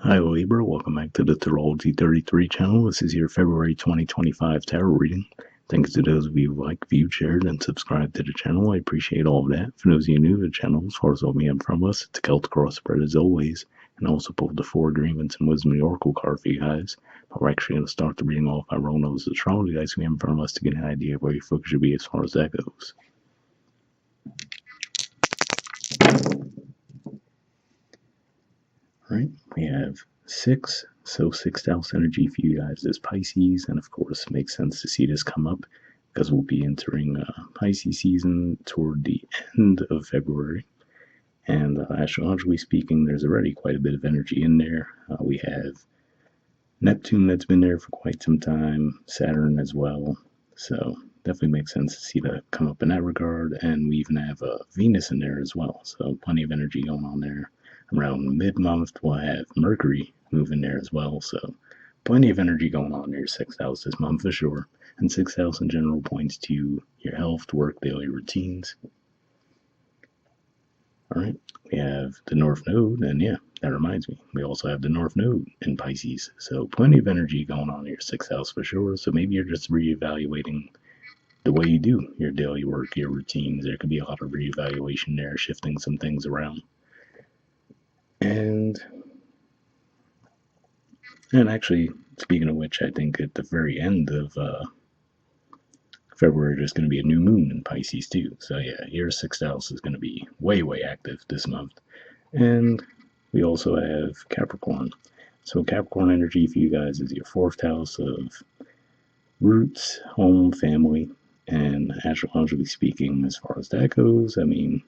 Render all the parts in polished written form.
Hi Libra, welcome back to the Tarology 33 channel. This is your February 2025 tarot reading. Thanks to those of you who like, viewed, shared, and subscribed to the channel. I appreciate all of that. For those of you new to the channel, as far as what we have from us, it's a Celtic crossbred as always. And I also pulled the 4 Agreements and Wisdom of the Oracle card for you guys. But we're actually going to start the reading off by rolling those astrology dice we have in front of us to get an idea of where your focus should be as far as that goes. Alright, we have 6, so 6th house energy for you guys is Pisces, and of course it makes sense to see this come up because we'll be entering Pisces season toward the end of February, and astrologically speaking there's already quite a bit of energy in there. We have Neptune that's been there for quite some time, Saturn as well, so definitely makes sense to see that come up in that regard, and we even have Venus in there as well, so plenty of energy going on there. Around mid-month, we'll have Mercury moving there as well, so plenty of energy going on in your 6th house this month for sure. And 6th house in general points to your health, work, daily routines. Alright, we have the North Node, and yeah, that reminds me, we also have the North Node in Pisces, so plenty of energy going on in your 6th house for sure, so maybe you're just reevaluating the way you do your daily work, your routines. There could be a lot of reevaluation there, shifting some things around. And actually, speaking of which, I think at the very end of February, there's going to be a new moon in Pisces too. So yeah, your 6th house is going to be way, way active this month. And we also have Capricorn. So Capricorn energy for you guys is your 4th house of roots, home, family. And astrologically speaking, as far as that goes, I mean,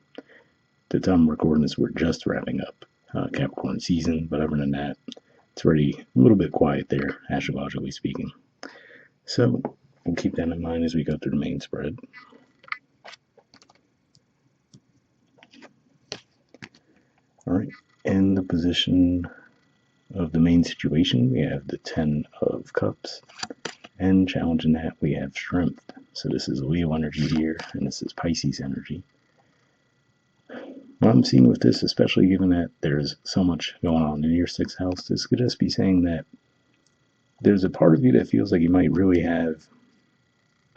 the time I'm recording this, we're just wrapping up Capricorn season. But other than that, it's already a little bit quiet there, astrologically speaking. So we'll keep that in mind as we go through the main spread. Alright, in the position of the main situation, we have the 10 of Cups, and challenging that, we have Strength. So this is Leo energy here, and this is Pisces energy. What I'm seeing with this, especially given that there's so much going on in your 6th house, this could just be saying that there's a part of you that feels like you might really have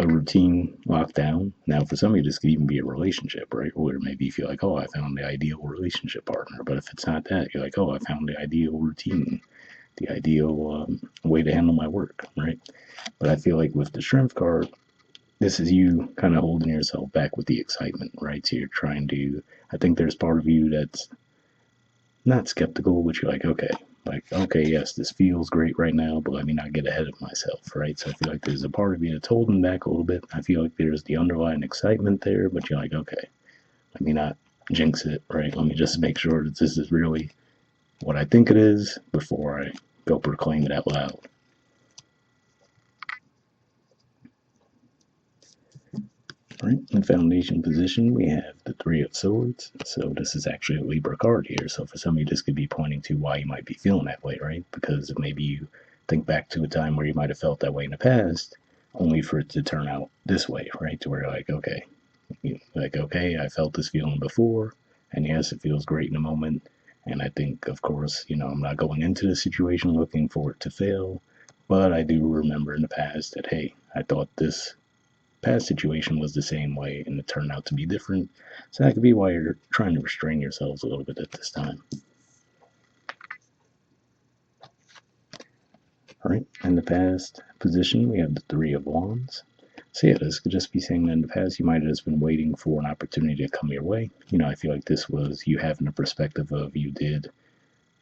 a routine locked down. Now, for some of you, this could even be a relationship, right? Or maybe you feel like, oh, I found the ideal relationship partner. But if it's not that, you're like, oh, I found the ideal routine, the ideal way to handle my work, right? But I feel like with the Strength card, this is you kind of holding yourself back with the excitement, right? So you're trying to, I think there's part of you that's not skeptical, but you're like, okay, yes, this feels great right now, but let me not get ahead of myself, right? So I feel like there's a part of you that's holding back a little bit. I feel like there's the underlying excitement there, but you're like, okay, let me not jinx it, right? Let me just make sure that this is really what I think it is before I go proclaim it out loud. Right, in foundation position, we have the 3 of Swords. So this is actually a Libra card here. So for some of you, this could be pointing to why you might be feeling that way, right? Because maybe you think back to a time where you might have felt that way in the past, only for it to turn out this way, right? To where you're like, okay, I felt this feeling before, and yes, it feels great in the moment. And I think, of course, I'm not going into the situation looking for it to fail, but I do remember in the past that, hey, I thought this past situation was the same way and it turned out to be different. So that could be why you're trying to restrain yourselves a little bit at this time. All right, in the past position, we have the 3 of Wands. So yeah, this could just be saying that in the past you might have just been waiting for an opportunity to come your way. I feel like this was you having a perspective of you did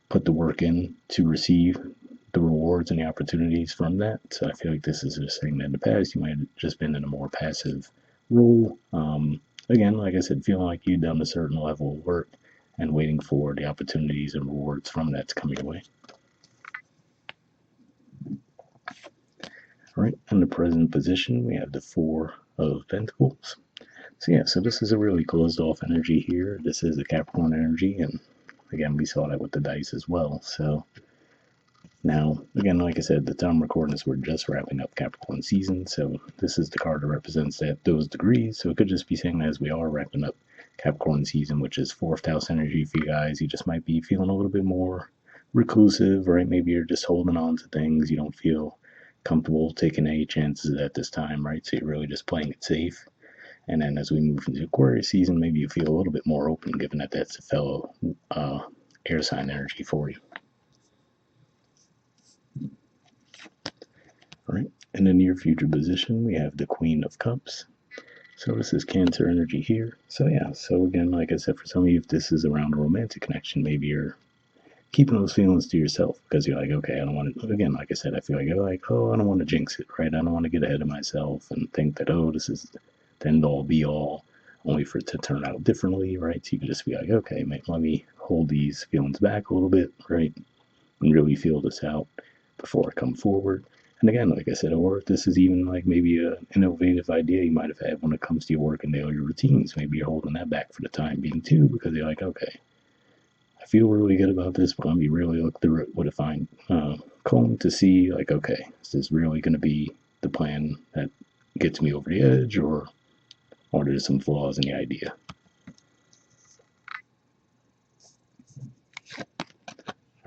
put the work in to receive the rewards and the opportunities from that. So I feel like this is just saying that in the past you might have just been in a more passive role. Again, like I said, feeling like you've done a certain level of work and waiting for the opportunities and rewards from that to come your way. All right, in the present position, we have the 4 of Pentacles. So yeah, so this is a really closed off energy here. This is a Capricorn energy, and again, we saw that with the dice as well. So now, again, like I said, the time I'm recording this, we're just wrapping up Capricorn season, so this is the card that represents those degrees, so it could just be saying that as we are wrapping up Capricorn season, which is 4th house energy for you guys, you just might be feeling a little bit more reclusive, right? Maybe you're just holding on to things. You don't feel comfortable taking any chances at this time, right? So you're really just playing it safe. And then as we move into Aquarius season, maybe you feel a little bit more open, given that that's a fellow air sign energy for you. All right. In the near future position, we have the Queen of Cups. So this is Cancer energy here. So yeah, so again, like I said, for some of you, if this is around a romantic connection, maybe you're keeping those feelings to yourself because you're like, okay, I don't want to, again, like I said, I feel like you're like, oh, I don't want to jinx it, right? I don't want to get ahead of myself and think that, oh, this is the end all be all, only for it to turn out differently, right? So you can just be like, okay, let me hold these feelings back a little bit, right? And really feel this out before I come forward. And again, like I said, or if this is even like maybe an innovative idea you might have had when it comes to your work and daily routines, maybe you're holding that back for the time being too, because you're like, okay, I feel really good about this, but let me really look through it with a fine comb to see, like, okay, is this really going to be the plan that gets me over the edge, or there's some flaws in the idea?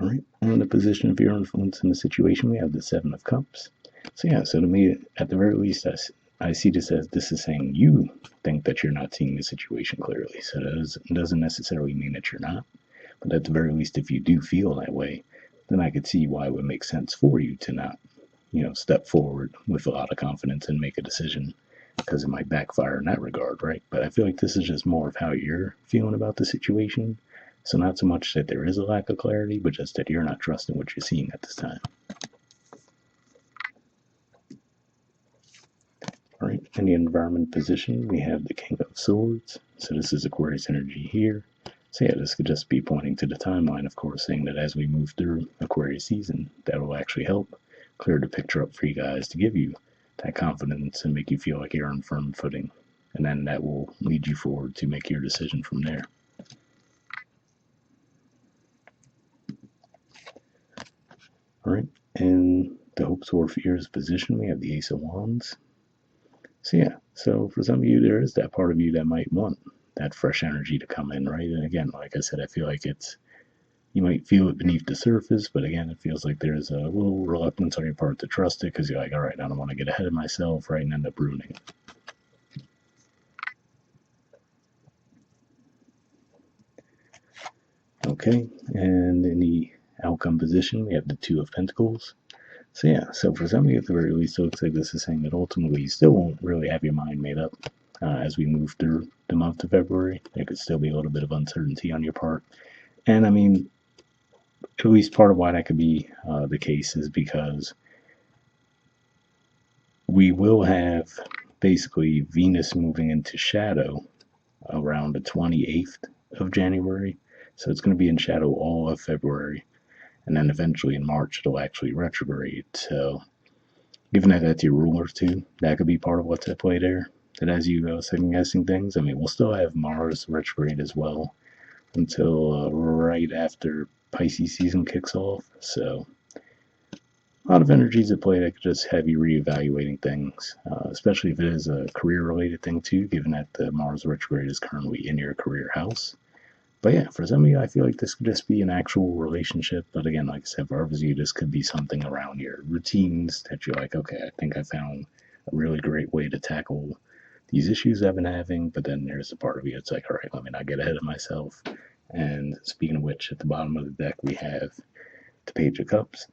All right, and in the position of your influence in the situation, we have the Seven of Cups. So yeah, so to me, at the very least, I see this as this is saying you think that you're not seeing the situation clearly. So it doesn't necessarily mean that you're not, but at the very least, if you do feel that way, then I could see why it would make sense for you to not, step forward with a lot of confidence and make a decision, because it might backfire in that regard, right? But I feel like this is just more of how you're feeling about the situation. So not so much that there is a lack of clarity, but just that you're not trusting what you're seeing at this time. All right, in the environment position, we have the King of Swords. So this is Aquarius energy here. So yeah, this could just be pointing to the timeline, of course, saying that as we move through Aquarius season, that will actually help clear the picture up for you guys to give you that confidence and make you feel like you're on firm footing. And then that will lead you forward to make your decision from there. All right, in the hopes or fears position, we have the Ace of Wands. So yeah, so for some of you, there is that part of you that might want that fresh energy to come in, right? And again, like I said, I feel like you might feel it beneath the surface, but again, it feels like there's a little reluctance on your part to trust it because you're like, all right, I don't want to get ahead of myself, right, and end up ruining it. Okay, and in the outcome position, we have the Two of Pentacles. So yeah, so for some of you at the very least, it looks like this is saying that ultimately you still won't really have your mind made up as we move through the month of February. There could still be a little bit of uncertainty on your part. And I mean, at least part of why that could be the case is because we will have basically Venus moving into shadow around the 28th of January. So it's going to be in shadow all of February. And then eventually in March, it'll actually retrograde. So given that that's your ruler too, that could be part of what's at play there. That as you second guessing things, I mean, we'll still have Mars retrograde as well until right after Pisces season kicks off. So a lot of energies at play that could just have you reevaluating things, especially if it is a career related thing too, given that the Mars retrograde is currently in your career house. But yeah, for some of you, I feel like this could just be an actual relationship. But again, like I said, for others of you, this could be something around your routines that you're like, okay, I think I found a really great way to tackle these issues I've been having. But then there's a part of you that's like, all right, let me not get ahead of myself. And speaking of which, at the bottom of the deck, we have the Page of Cups.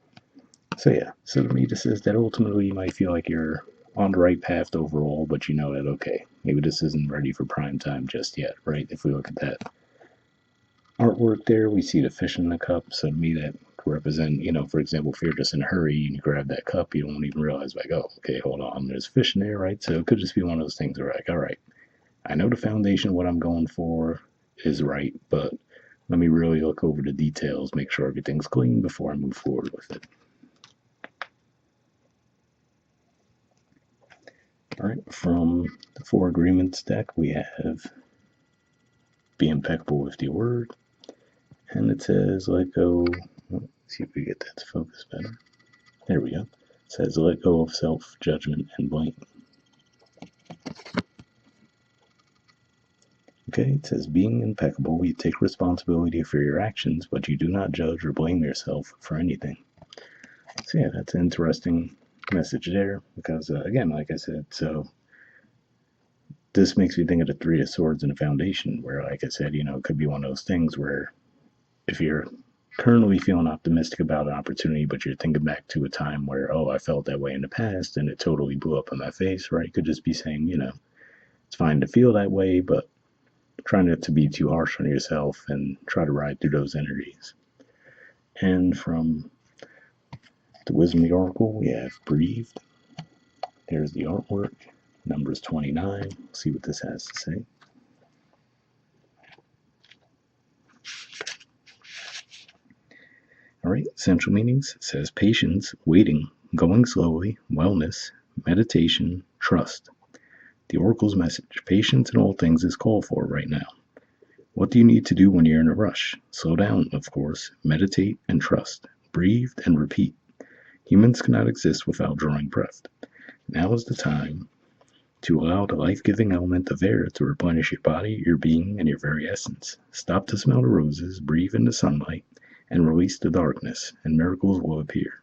So yeah, so to me, this is that ultimately you might feel like you're on the right path overall, but you know that, okay, maybe this isn't ready for prime time just yet, right? If we look at that artwork there, we see the fish in the cup. So to me, that could represent, for example, if you're just in a hurry and you grab that cup, you don't even realize, like, oh, okay, hold on, there's fish in there, right? So it could just be one of those things where, like, all right, I know the foundation, what I'm going for is right, but let me really look over the details, make sure everything's clean before I move forward with it. All right, from the Four Agreements deck, we have be impeccable with your word. And it says, let go. Let's see if we get that to focus better. There we go. It says, let go of self judgment and blame. Okay, it says being impeccable, you take responsibility for your actions, but you do not judge or blame yourself for anything. So yeah, that's an interesting message there because again, like I said, so this makes me think of the Three of Swords and the Foundation, where like I said, it could be one of those things where if you're currently feeling optimistic about an opportunity, but you're thinking back to a time where, oh, I felt that way in the past and it totally blew up in my face, right? You could just be saying, it's fine to feel that way, but try not to be too harsh on yourself and try to ride through those energies. And from the Wisdom of the Oracle, we have breathed. There's the artwork. Numbers 29. See what this has to say. All right, essential meanings. It says patience, waiting, going slowly, wellness, meditation, trust. The Oracle's message. Patience in all things is called for right now. What do you need to do when you're in a rush? Slow down, of course. Meditate and trust. Breathe and repeat. Humans cannot exist without drawing breath. Now is the time to allow the life-giving element of air to replenish your body, your being, and your very essence. Stop to smell the roses, breathe in the sunlight, and release the darkness, and miracles will appear.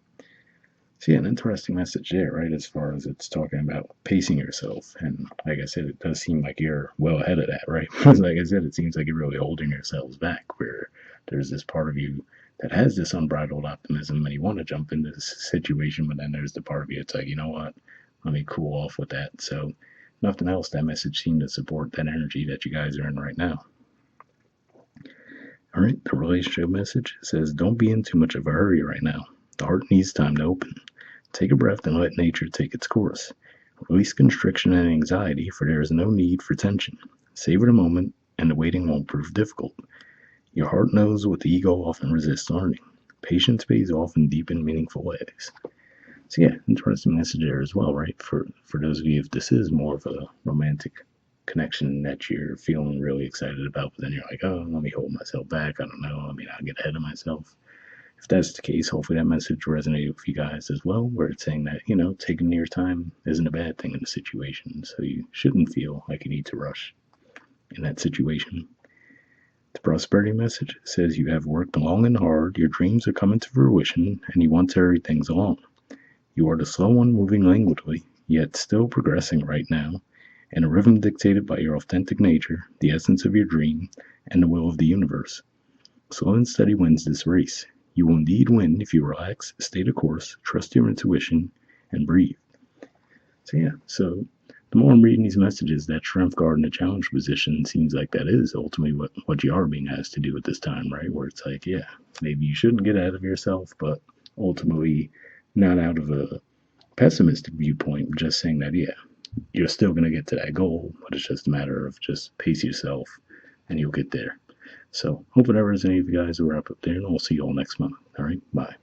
So yeah, an interesting message there, right? As far as it's talking about pacing yourself. And like I said, it does seem like you're well ahead of that, right? Because like I said, it seems like you're really holding yourselves back where there's this part of you that has this unbridled optimism and you want to jump into this situation, but then there's the part of you that's like, you know what? Let me cool off with that. So nothing else, that message seemed to support that energy that you guys are in right now. All right, the relationship message says, don't be in too much of a hurry right now. The heart needs time to open. Take a breath and let nature take its course. Release constriction and anxiety, for there is no need for tension. Savor the moment, and the waiting won't prove difficult. Your heart knows what the ego often resists learning. Patience pays off in deep and meaningful ways. So yeah, interesting message there as well, right? For those of you, if this is more of a romantic connection that you're feeling really excited about, but then you're like, oh, let me hold myself back. I don't know. I mean, I'll get ahead of myself. If that's the case, hopefully that message resonated with you guys as well, where it's saying that, taking your time isn't a bad thing in the situation. So you shouldn't feel like you need to rush in that situation. The prosperity message says you have worked long and hard, your dreams are coming to fruition, and you want to hurry things along. You are the slow one moving languidly, yet still progressing right now, in a rhythm dictated by your authentic nature, the essence of your dream, and the will of the universe. Slow and steady wins this race. You will indeed win if you relax, stay the course, trust your intuition, and breathe. So yeah, so the more I'm reading these messages, that strength guard in the challenge position seems like that is ultimately what you are being asked to do at this time, right? Where it's like, yeah, maybe you shouldn't get ahead of yourself, but ultimately not out of a pessimistic viewpoint, just saying that, yeah, you're still going to get to that goal, but it's just a matter of just pace yourself and you'll get there. So, hope that resonated with you guys. We'll wrap up there, and we'll see you all next month. All right, bye.